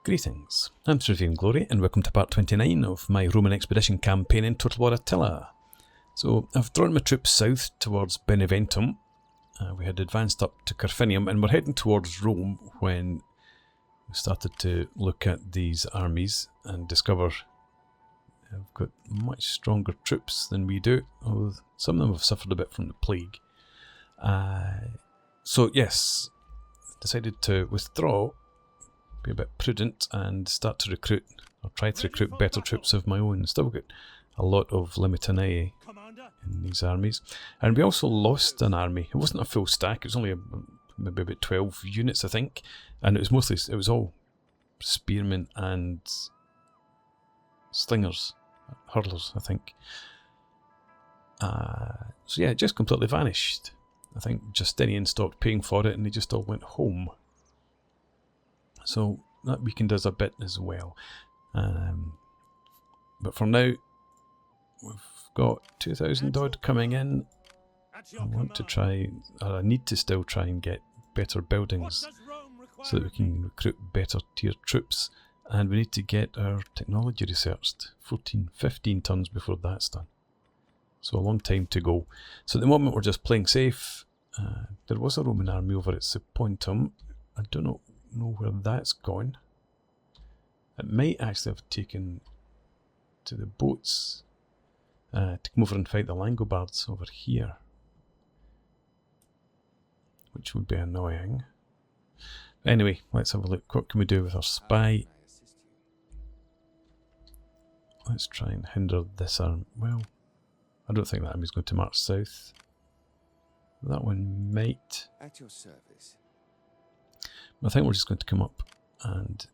Greetings, I'm Renovatio Glory and welcome to part 29 of my Roman expedition campaign in Nova Attila. So I've drawn my troops south towards Beneventum. We had advanced up to Corfinium and we're heading towards Rome when we started to look at these armies and discover they've got much stronger troops than we do, although some of them have suffered a bit from the plague. So yes, decided to withdraw, be a bit prudent and start to recruit, or try to recruit better troops of my own. Still got a lot of limitanei in these armies. And we also lost an army. It wasn't a full stack, it was only maybe about 12 units I think. And it was all spearmen and slingers, hurlers I think. So yeah, it just completely vanished. I think Justinian stopped paying for it and they just all went home. So that weakened us a bit as well. But for now, we've got 2,000 odd coming in. I want to try, or I need to still try and get better buildings so that we can recruit better tier troops. And we need to get our technology researched. 15 turns before that's done. So a long time to go. So at the moment we're just playing safe. There was a Roman army over at Sepontum. I don't know where that's gone. It might actually have taken to the boats to come over and fight the Langobards over here, which would be annoying. Anyway, let's have a look. What can we do with our spy? Let's try and hinder this arm. Well, I don't think that army's going to march south. That one might. At your service. I think we're just going to come up and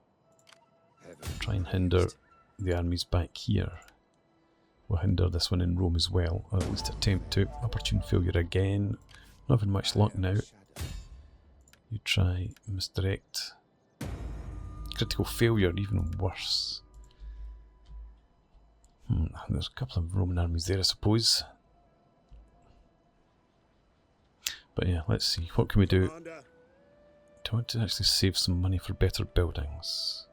try and hinder the armies back here. We'll hinder this one in Rome as well, or at least attempt to. Opportune failure again. Not having much luck now. You try misdirect. Critical failure, even worse. There's a couple of Roman armies there, I suppose. But yeah, let's see. What can we do? Do I want to actually save some money for better buildings?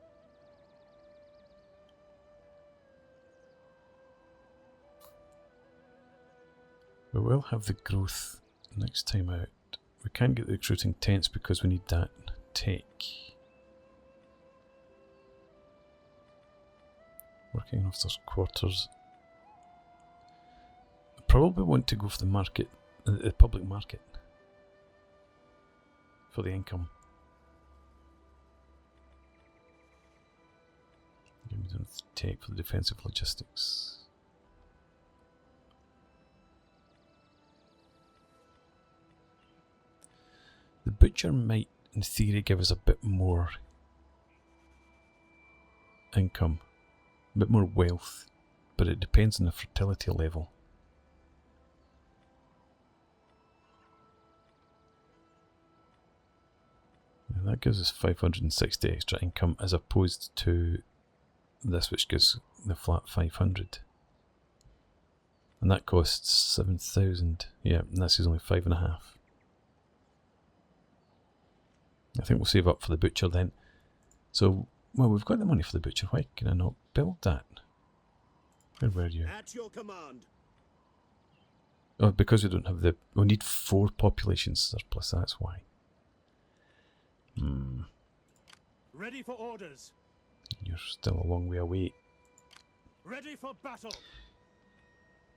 We will have the growth next time out. We can't get the recruiting tents because we need that tech. Working officers' quarters. I probably want to go for the market, the public market, for the income. Give me the tech for the defensive logistics. The butcher might, in theory, give us a bit more income, a bit more wealth, but it depends on the fertility level. And that gives us 560 extra income as opposed to this, which gives the flat 500. And that costs 7,000. Yeah, and this is only 5.5. I think we'll save up for the butcher then. So, well, we've got the money for the butcher. Why can I not build that? Where were you? At your command. Oh, because we don't have the... We need 4 population surplus, that's why. Ready for orders. You're still a long way away. Ready for battle.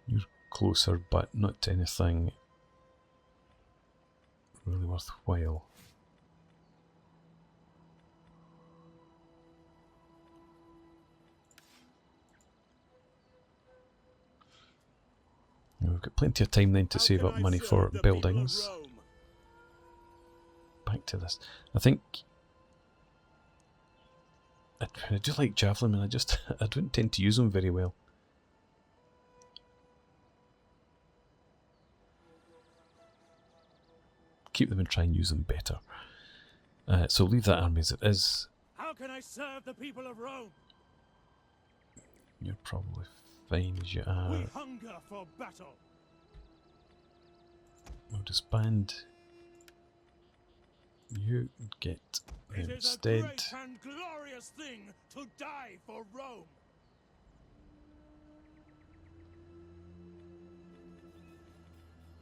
You're closer, but not to anything really worthwhile. We've got plenty of time then to save up money for buildings. Back to this. I think I do like javelin, and I don't tend to use them very well. Keep them and try and use them better. So leave that army as it is. How can I serve the people of Rome? You're probably fine as you are. We hunger for battle. We'll disband. You get them instead. glorious thing to die for Rome.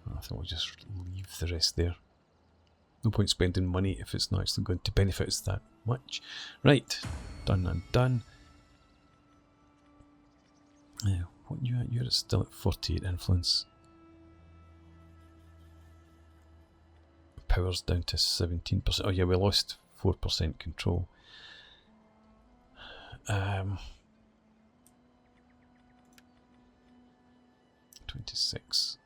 I think we'll just leave the rest there. No point spending money if it's not actually going to benefit us that much. Right, done and done. What you at? You're still at 48 influence. Power's down to 17%. Oh yeah, we lost 4% control. 26.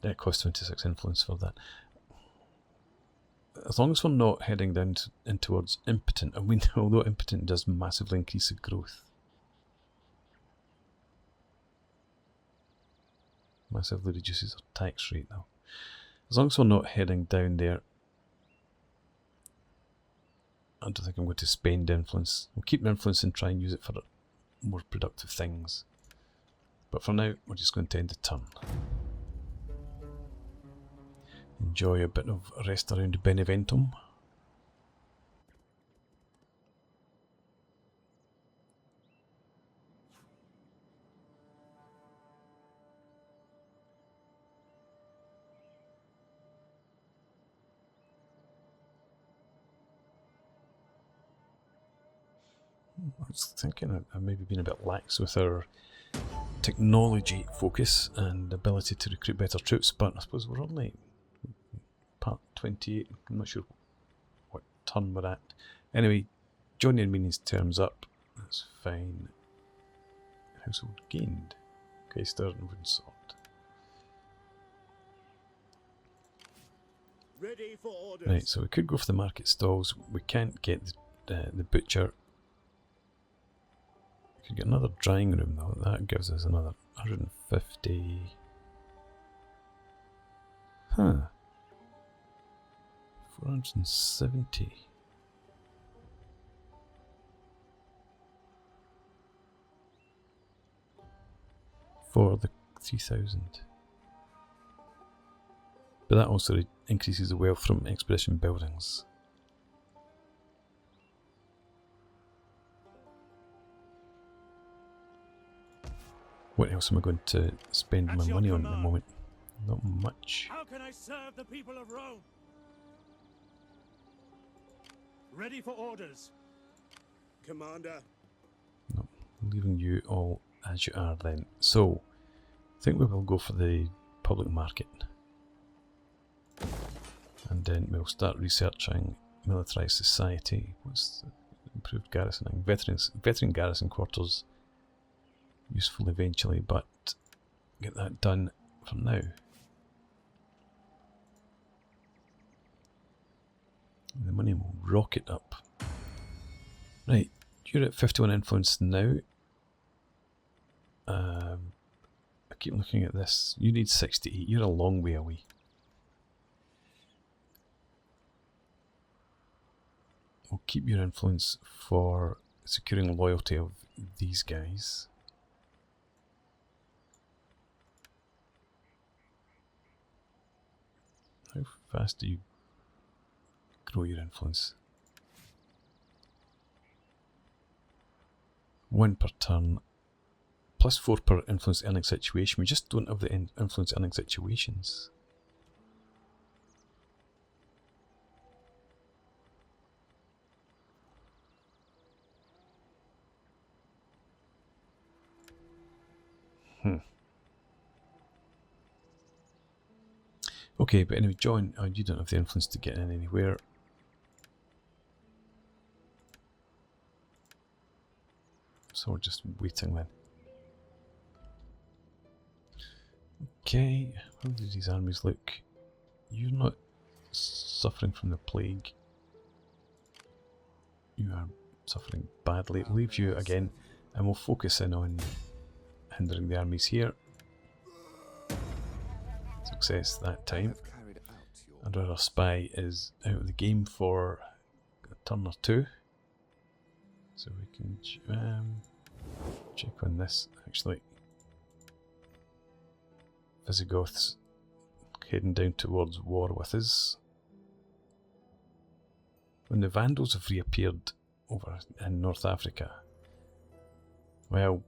That cost 26 influence for that. As long as we're not heading down in towards impotent, and we know, although impotent does massively increase the growth. Massively reduces our tax rate though. As long as we're not heading down there, I don't think I'm going to spend influence. We'll keep the influence and try and use it for more productive things. But for now, we're just going to end the turn. Enjoy a bit of rest around Beneventum. I was thinking I've maybe been a bit lax with our technology focus and ability to recruit better troops, but I suppose we're only part 28. I'm not sure what turn we're at. Anyway, joining Armenians terms up. That's fine. Household gained. Geister and wooden sword. Ready for orders. Right, so we could go for the market stalls. We can't get the butcher. We could get another drying room though. That gives us another 150. Huh. 470. For the 3000. But that also increases the wealth from expedition buildings. What else am I going to spend my money on at the moment? Not much. How can I serve the people of Rome? Ready for orders. Commander. No, leaving you all as you are then. So, I think we will go for the public market. And then we'll start researching militarised society. What's the improved garrisoning? Veteran garrison quarters. Useful eventually, but get that done for now. The money will rocket up. Right, you're at 51 influence now. I keep looking at this. You need 68. You're a long way away. We'll keep your influence for securing loyalty of these guys. How fast do you grow your influence? 1 per turn, plus 4 per influence earning situation. We just don't have the influence earning situations. Okay, but anyway, John, you don't have the influence to get in anywhere. So we're just waiting then. Okay, how do these armies look? You're not suffering from the plague. You are suffering badly. It leaves you again, and we'll focus in on hindering the armies here. Success that time. And our spy is out of the game for a turn or two. So we can check on this actually. Visigoths heading down towards war with us. when the Vandals have reappeared over in North Africa, well,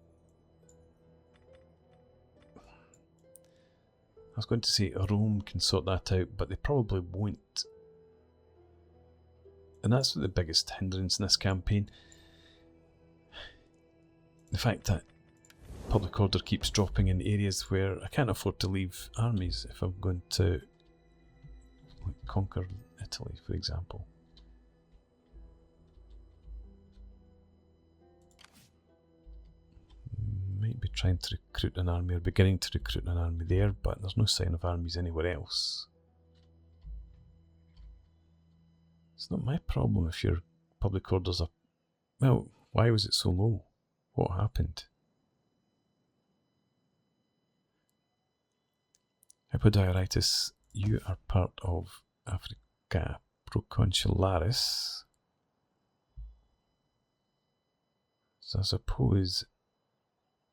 I was going to say Rome can sort that out, but they probably won't. And that's the biggest hindrance in this campaign. The fact that public order keeps dropping in areas where I can't afford to leave armies if I'm going to conquer Italy, for example. Might be trying to recruit an army or beginning to recruit an army there, but there's no sign of armies anywhere else. It's not my problem if your public orders are... Well, why was it so low? What happened? Epidioitis, you are part of Africa Proconsularis. So I suppose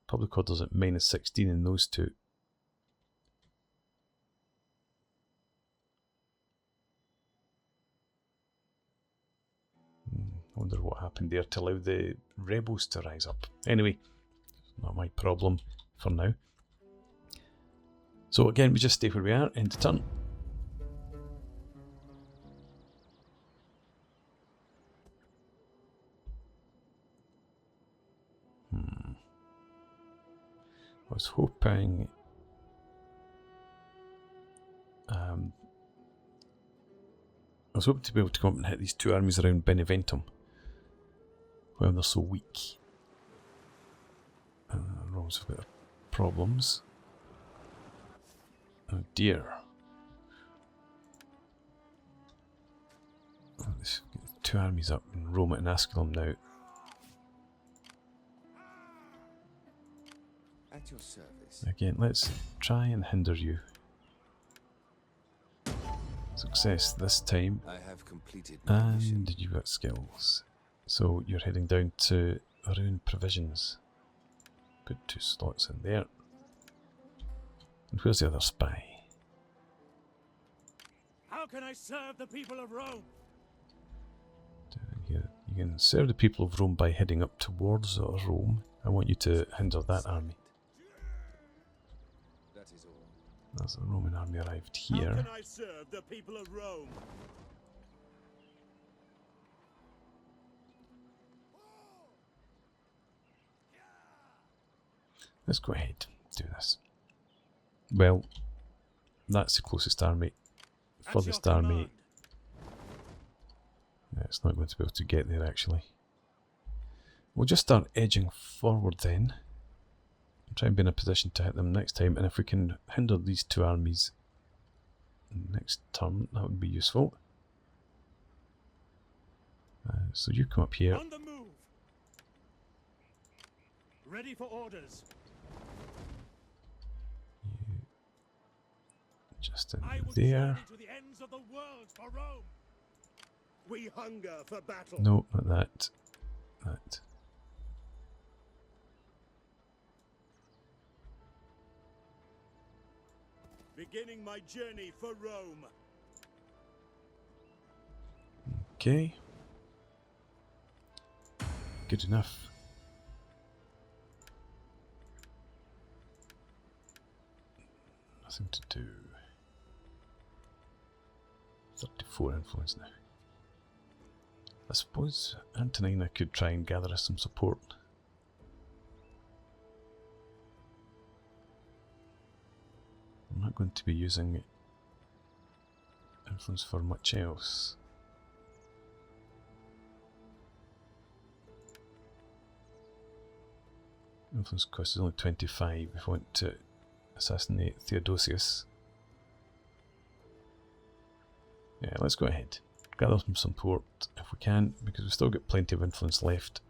public orders at -16 in those two. I wonder what happened there to allow the rebels to rise up. Anyway, not my problem for now. So again, we just stay where we are, end of turn. I was hoping to be able to come up and hit these two armies around Beneventum when they're so weak. Rome's have got problems. Oh dear. Oh, there's two armies up in Roma and Asculum now. At your service. Again, let's try and hinder you. Success this time. I have completed my mission. And you've got skills. So you're heading down to ruin provisions. Put 2 slots in there. And where's the other spy? How can I serve the people of Rome? You can serve the people of Rome by heading up towards Rome. I want you to hinder that army. That is all. There's a Roman army arrived How here. can I serve the people of Rome? Let's go ahead, do this. Well, that's the closest army. Furthest army. Yeah, it's not going to be able to get there actually. We'll just start edging forward then. Try and be in a position to hit them next time, and if we can hinder these two armies next turn, that would be useful. So you come up here. On the move. Ready for orders. Just in I will there. journey to the ends of the world for Rome. We hunger for battle. No, not that. That. Beginning my journey for Rome. Okay. Good enough. Nothing to do. 34 influence now. I suppose Antonina could try and gather us some support. I'm not going to be using influence for much else. Influence cost is only 25 if I want to assassinate Theodosius. Yeah, let's go ahead. Gather some support if we can, because we've still got plenty of influence left.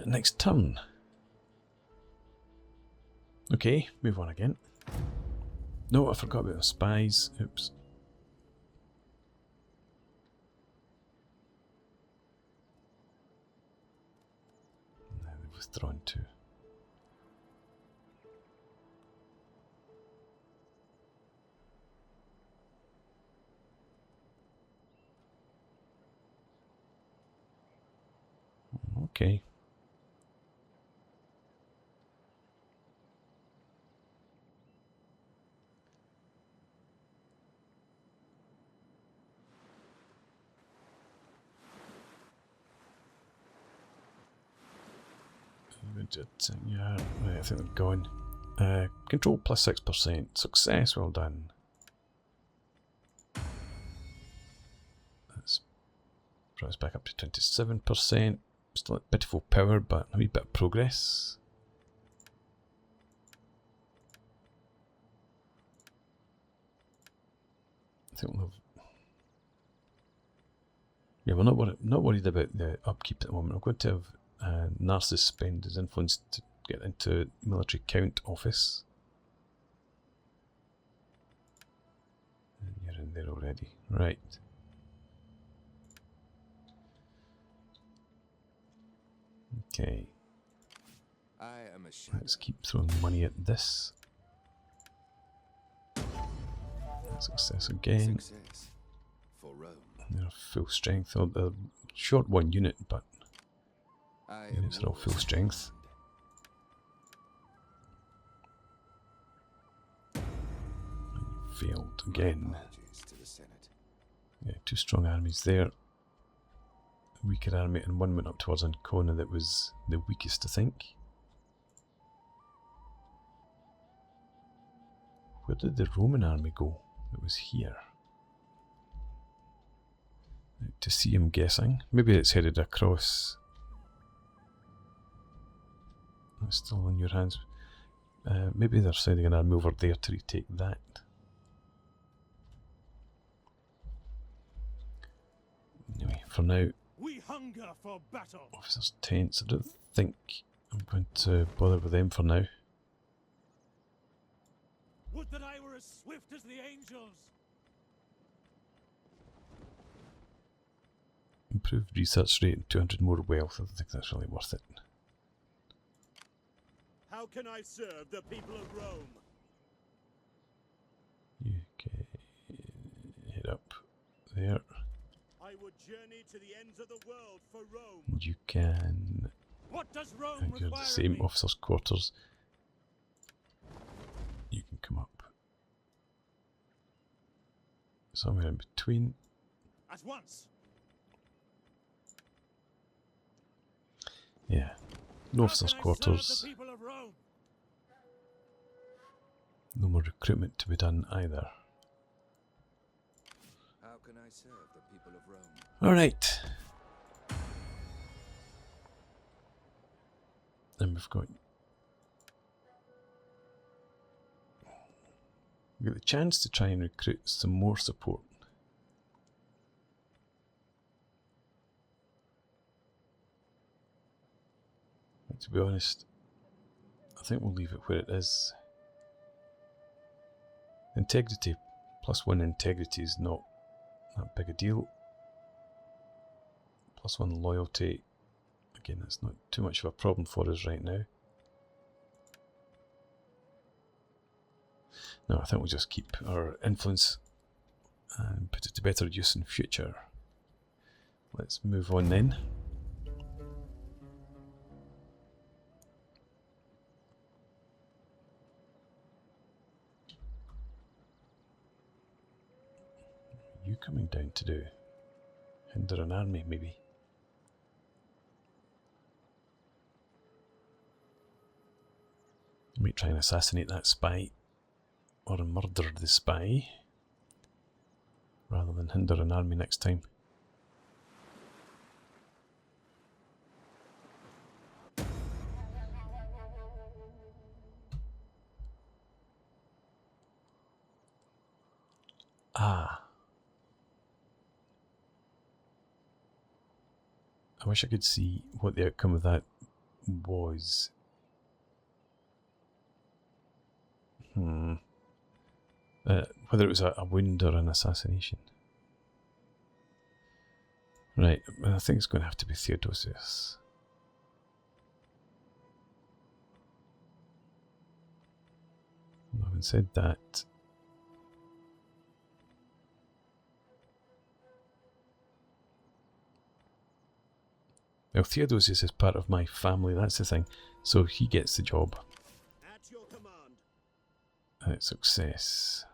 Next turn. Okay, move on again. No, I forgot about the spies. Oops. Now they've withdrawn too. okay. Yeah, right, I think they're gone. Control plus 6%. Success, well done. That's brought us back up to 27%. Still at pitiful power, but a wee bit of progress. I think we'll have... Yeah, we're not worried about the upkeep at the moment. We're going to have Narcissus spend his influence to get into military count office. And you're in there already. Right. Okay. I am a shadow. Let's keep throwing money at this. Success again. Success for Rome. They're full strength. Oh, they're short one unit, but I am units are all full yours. strength. Failed again. Apologies to the Senate. Yeah, two strong armies there. A weaker army, and one went up towards Ancona that was the weakest, I think. Where did the Roman army go? It was here. Out to sea, I'm guessing. Maybe it's headed across. It's still in your hands. Maybe they're sending an army over there to retake that. Anyway, for now, We hunger for battle. officers' tents. I don't think I'm going to bother with them for now. Would that I were as swift as the angels. Improved research rate and 200 more wealth. I don't think that's really worth it. How can I serve the people of Rome? UK, head up there. I would journey to the ends of the world for Rome. You can What does Rome you're require the of same me? officers' quarters. You can come up somewhere in between. At once. Yeah, no officers' How can I serve quarters. the people of Rome? No more recruitment to be done either. How can I serve the people of Rome? Alright. Then we've got the chance to try and recruit some more support. But to be honest, I think we'll leave it where it is. Integrity, +1 integrity is not that big a deal. +1 loyalty, again, that's not too much of a problem for us right now. No, I think we'll just keep our influence and put it to better use in future. Let's move on then. What are you coming down to do? Hinder an army, maybe? You might try and assassinate that spy, or murder the spy, rather than hinder an army next time. Ah. I wish I could see what the outcome of that was. Whether it was a wound or an assassination. Right, I think it's going to have to be Theodosius. Having said that, Now Theodosius is part of my family, that's the thing. So he gets the job. At your command. And it's success.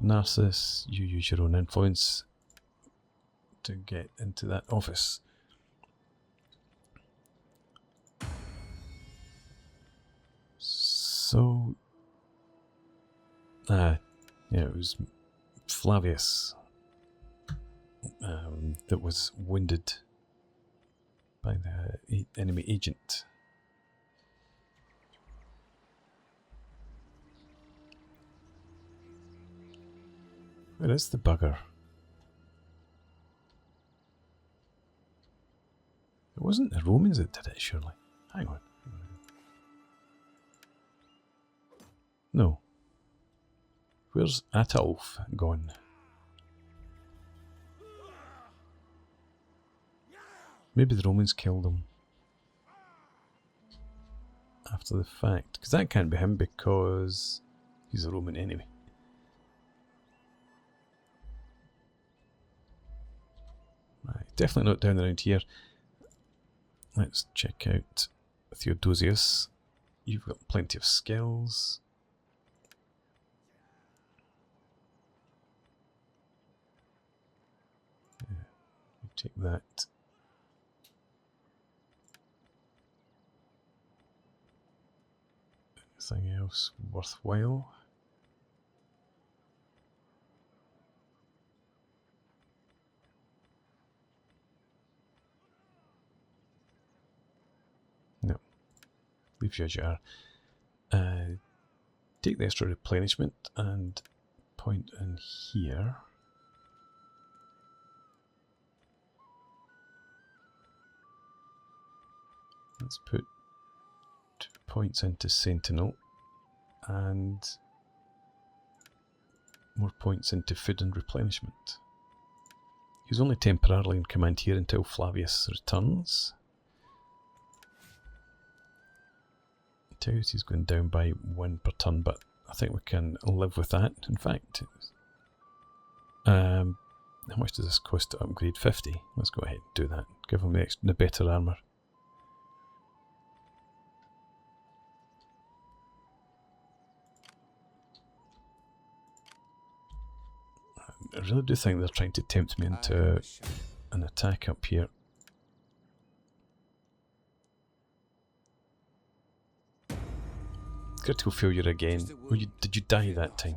Narcissus, you use your own influence to get into that office. So, yeah, it was Flavius that was wounded by the enemy agent. Where is the bugger? It wasn't the Romans that did it, surely. Hang on. No. Where's Ataulf gone? Maybe the Romans killed him after the fact. Because that can't be him because he's a Roman anyway. Right, definitely not down around here. Let's check out Theodosius. You've got plenty of skills. Yeah, you take that. Anything else worthwhile? No. Leave you as you are. Take the extra replenishment and point in here. Let's put 2 points into Sentinel and more points into food and replenishment. He's only temporarily in command here until Flavius returns. He's going down by 1 per turn, but I think we can live with that. In fact, how much does this cost to upgrade? 50. Let's go ahead and do that. Give him the better armour. I really do think they're trying to tempt me into an attack up here. Critical failure again. Oh, did you die that time?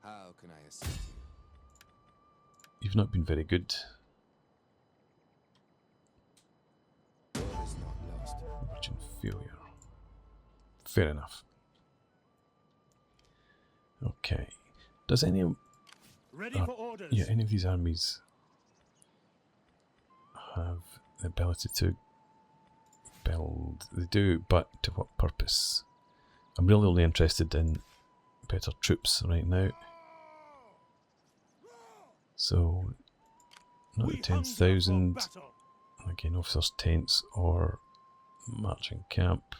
How can I assist you? You've not been very good. All is not lost. Margin failure. Fair enough. Okay. Does any of Ready for orders. yeah, any of these armies have the ability to build? They do, but to what purpose? I'm really only interested in better troops right now. So, not the 10,000. Again, officers' tents or marching camp.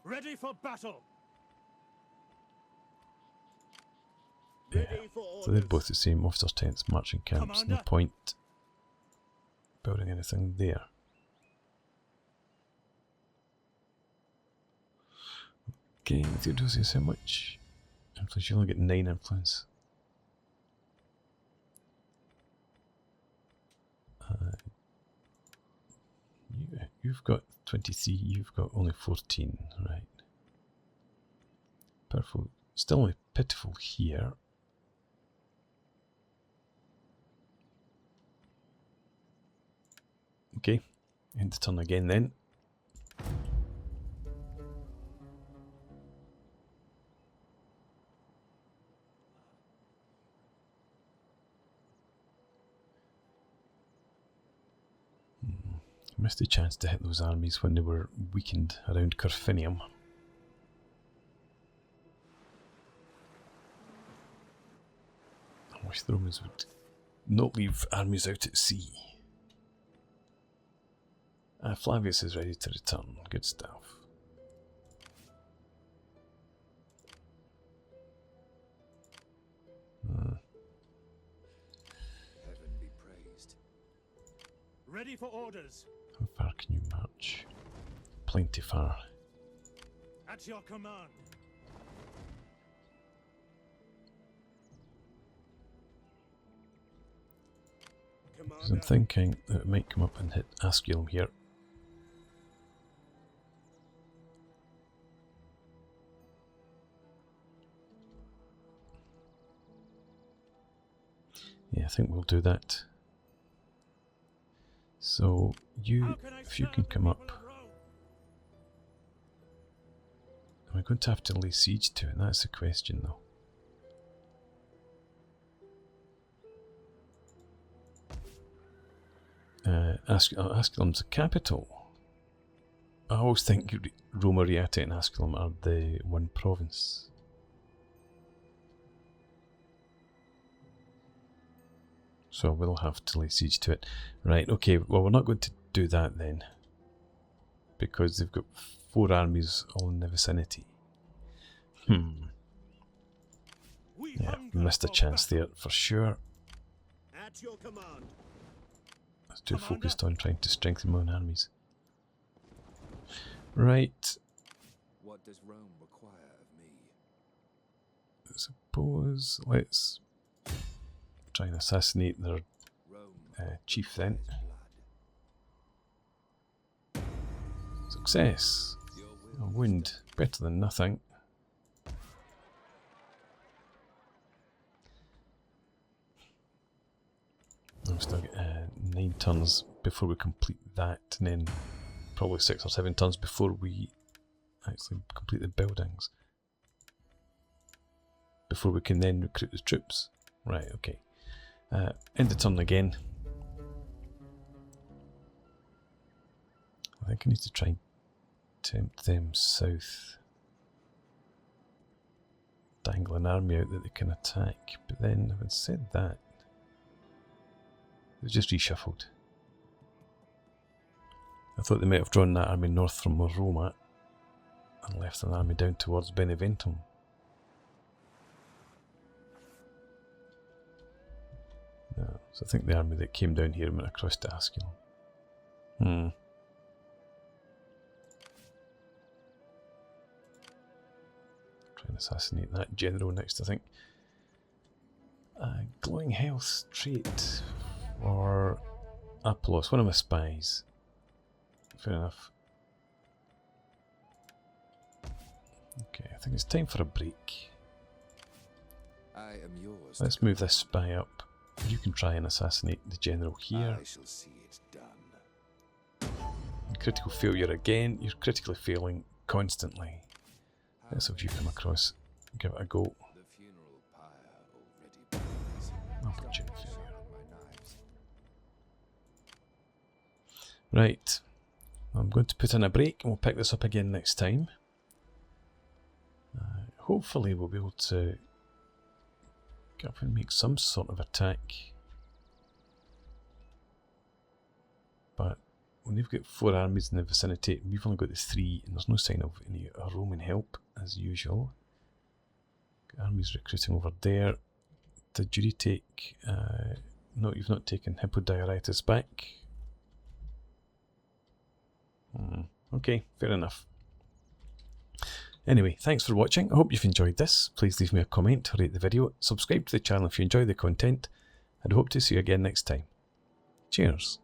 Ready for battle. Yeah, Ready for so they're orders. both the same. Officers' tents, marching camps. No Commander. point building anything there. Okay, Theodosius, how much influence? You only get 9 influence. You've got 23, you've got only 14, right. Pitiful, still only pitiful here. Okay, end the turn again then. Missed the chance to hit those armies when they were weakened around Corfinium. I wish the Romans would not leave armies out at sea. Flavius is ready to return. Good stuff. Ready for orders. How far can you march? Plenty far. At your command. Because I'm thinking that it might come up and hit Asculum here. Yeah, I think we'll do that. So you, if you can come up, am I going to have to lay siege to it? That's the question, though. Asculum's the capital. I always think Roma, Attila and Asculum are the one province. So we'll have to lay siege to it. Right, okay, well we're not going to do that then. Because they've got 4 armies all in the vicinity. Yeah, missed a chance there for sure. At your command. I was too focused on trying to strengthen my own armies. Right. What does Rome require of me? I suppose let's try and assassinate their chief then. Success. A wound. Better than nothing. I've still got 9 turns before we complete that, and then probably 6 or 7 turns before we actually complete the buildings. Before we can then recruit the troops. Right, okay. End the turn again. I think I need to try and tempt them south. Dangle an army out that they can attack. But then, having said that, they've just reshuffled. I thought they might have drawn that army north from Roma and left an army down towards Beneventum. No, so I think the army that came down here went across to Asculum. Try and assassinate that general next, I think. Glowing health trait for Apollos, one of my spies. Fair enough. Okay, I think it's time for a break. I am yours. Let's move this spy up. You can try and assassinate the general here. I shall see it done. Critical failure again. You're critically failing constantly. Let's have you come across. Give it a go. The funeral pyre already burns. Opportune failure. My knives. Right. I'm going to put in a break and we'll pick this up again next time. Hopefully we'll be able to get up and make some sort of attack. But when they've got 4 armies in the vicinity, we've only got the 3 and there's no sign of any Roman help as usual. Got armies recruiting over there. Did you retake? No, you've not taken Hippodiaritis back. Okay, fair enough. Anyway, thanks for watching. I hope you've enjoyed this. Please leave me a comment, rate the video, subscribe to the channel if you enjoy the content, and I hope to see you again next time. Cheers.